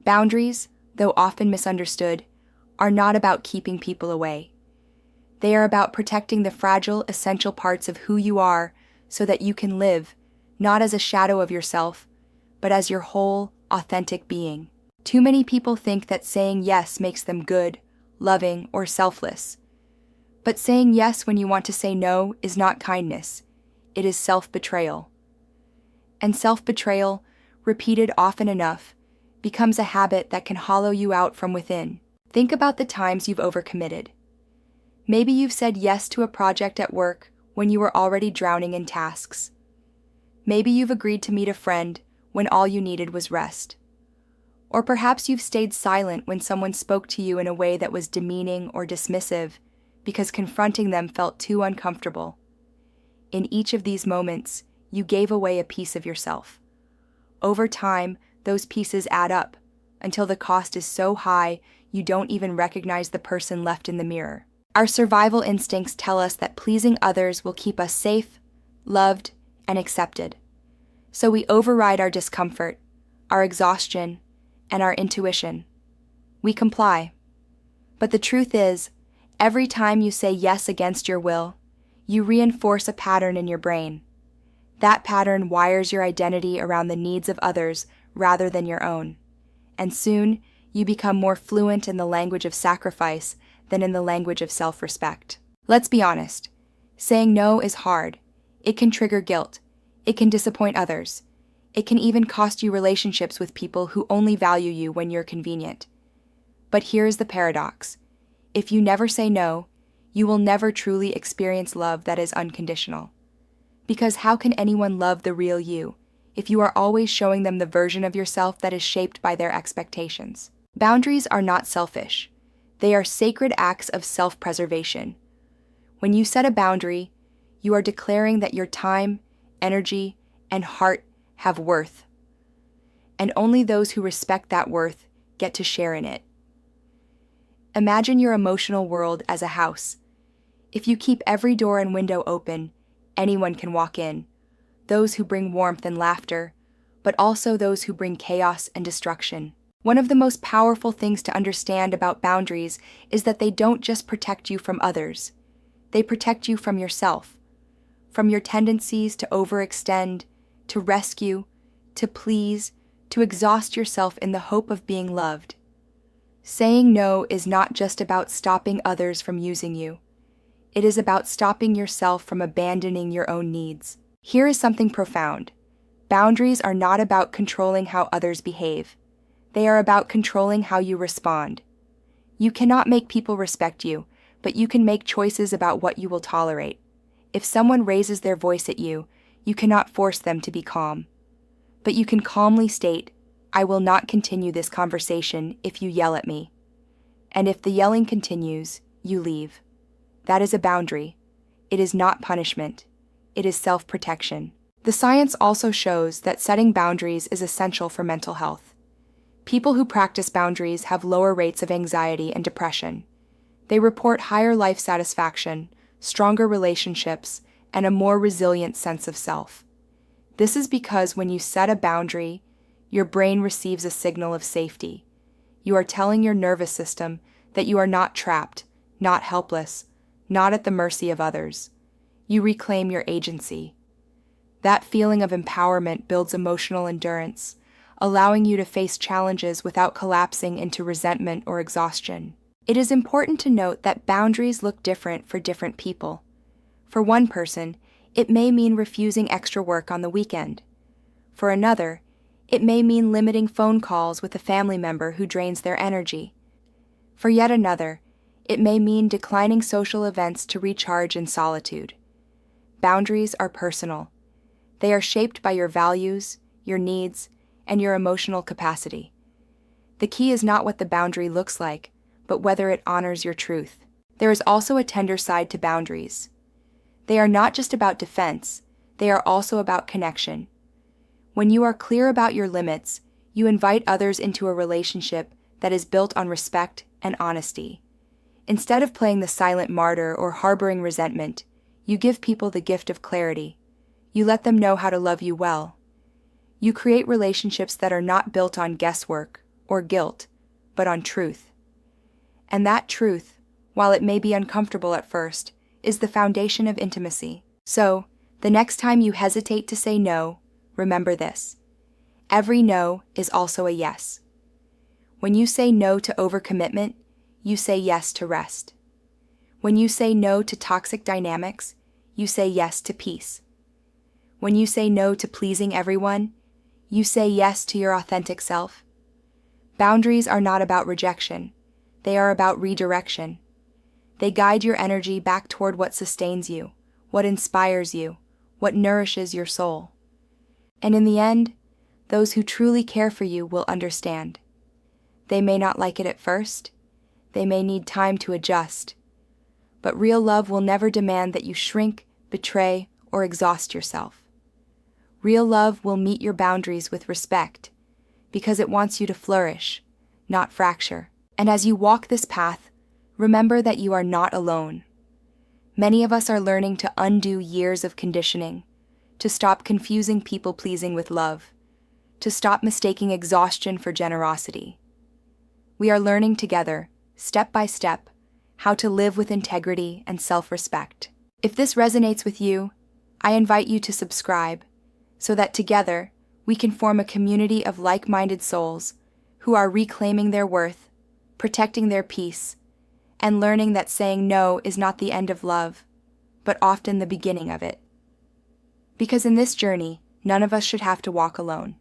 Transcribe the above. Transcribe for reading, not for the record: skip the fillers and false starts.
Boundaries, though often misunderstood, are not about keeping people away. They are about protecting the fragile, essential parts of who you are so that you can live, not as a shadow of yourself, but as your whole, authentic being. Too many people think that saying yes makes them good, loving, or selfless. But saying yes when you want to say no is not kindness. It is self-betrayal. And self-betrayal, repeated often enough, becomes a habit that can hollow you out from within. Think about the times you've overcommitted. Maybe you've said yes to a project at work when you were already drowning in tasks. Maybe you've agreed to meet a friend when all you needed was rest. Or perhaps you've stayed silent when someone spoke to you in a way that was demeaning or dismissive because confronting them felt too uncomfortable. In each of these moments, you gave away a piece of yourself. Over time, those pieces add up until the cost is so high you don't even recognize the person left in the mirror. Our survival instincts tell us that pleasing others will keep us safe, loved, and accepted. So we override our discomfort, our exhaustion, and our intuition. We comply. But the truth is, every time you say yes against your will, you reinforce a pattern in your brain. That pattern wires your identity around the needs of others rather than your own. And soon, you become more fluent in the language of sacrifice than in the language of self-respect. Let's be honest. Saying no is hard. It can trigger guilt. It can disappoint others. It can even cost you relationships with people who only value you when you're convenient. But here's the paradox. If you never say no, you will never truly experience love that is unconditional. Because how can anyone love the real you if you are always showing them the version of yourself that is shaped by their expectations? Boundaries are not selfish. They are sacred acts of self-preservation. When you set a boundary, you are declaring that your time, energy, and heart have worth. And only those who respect that worth get to share in it. Imagine your emotional world as a house. If you keep every door and window open, anyone can walk in. Those who bring warmth and laughter, but also those who bring chaos and destruction. One of the most powerful things to understand about boundaries is that they don't just protect you from others. They protect you from yourself, from your tendencies to overextend, to rescue, to please, to exhaust yourself in the hope of being loved. Saying no is not just about stopping others from using you. It is about stopping yourself from abandoning your own needs. Here is something profound. Boundaries are not about controlling how others behave. They are about controlling how you respond. You cannot make people respect you, but you can make choices about what you will tolerate. If someone raises their voice at you, you cannot force them to be calm. But you can calmly state, "I will not continue this conversation if you yell at me." And if the yelling continues, you leave. That is a boundary. It is not punishment. It is self-protection. The science also shows that setting boundaries is essential for mental health. People who practice boundaries have lower rates of anxiety and depression. They report higher life satisfaction, stronger relationships, and a more resilient sense of self. This is because when you set a boundary, your brain receives a signal of safety. You are telling your nervous system that you are not trapped, not helpless, not at the mercy of others. You reclaim your agency. That feeling of empowerment builds emotional endurance, allowing you to face challenges without collapsing into resentment or exhaustion. It is important to note that boundaries look different for different people. For one person, it may mean refusing extra work on the weekend. For another, it may mean limiting phone calls with a family member who drains their energy. For yet another, it may mean declining social events to recharge in solitude. Boundaries are personal. They are shaped by your values, your needs, and your emotional capacity. The key is not what the boundary looks like, but whether it honors your truth. There is also a tender side to boundaries. They are not just about defense, they are also about connection. When you are clear about your limits, you invite others into a relationship that is built on respect and honesty. Instead of playing the silent martyr or harboring resentment, you give people the gift of clarity. You let them know how to love you well. You create relationships that are not built on guesswork or guilt, but on truth. And that truth, while it may be uncomfortable at first, is the foundation of intimacy. So, the next time you hesitate to say no, remember this. Every no is also a yes. When you say no to overcommitment, you say yes to rest. When you say no to toxic dynamics, you say yes to peace. When you say no to pleasing everyone, you say yes to your authentic self. Boundaries are not about rejection. They are about redirection. They guide your energy back toward what sustains you, what inspires you, what nourishes your soul. And in the end, those who truly care for you will understand. They may not like it at first. They may need time to adjust. But real love will never demand that you shrink, betray, or exhaust yourself. Real love will meet your boundaries with respect, because it wants you to flourish, not fracture. And as you walk this path, remember that you are not alone. Many of us are learning to undo years of conditioning, to stop confusing people-pleasing with love, to stop mistaking exhaustion for generosity. We are learning together, step by step, how to live with integrity and self-respect. If this resonates with you, I invite you to subscribe, so that together we can form a community of like-minded souls who are reclaiming their worth, protecting their peace, and learning that saying no is not the end of love, but often the beginning of it. Because in this journey, none of us should have to walk alone.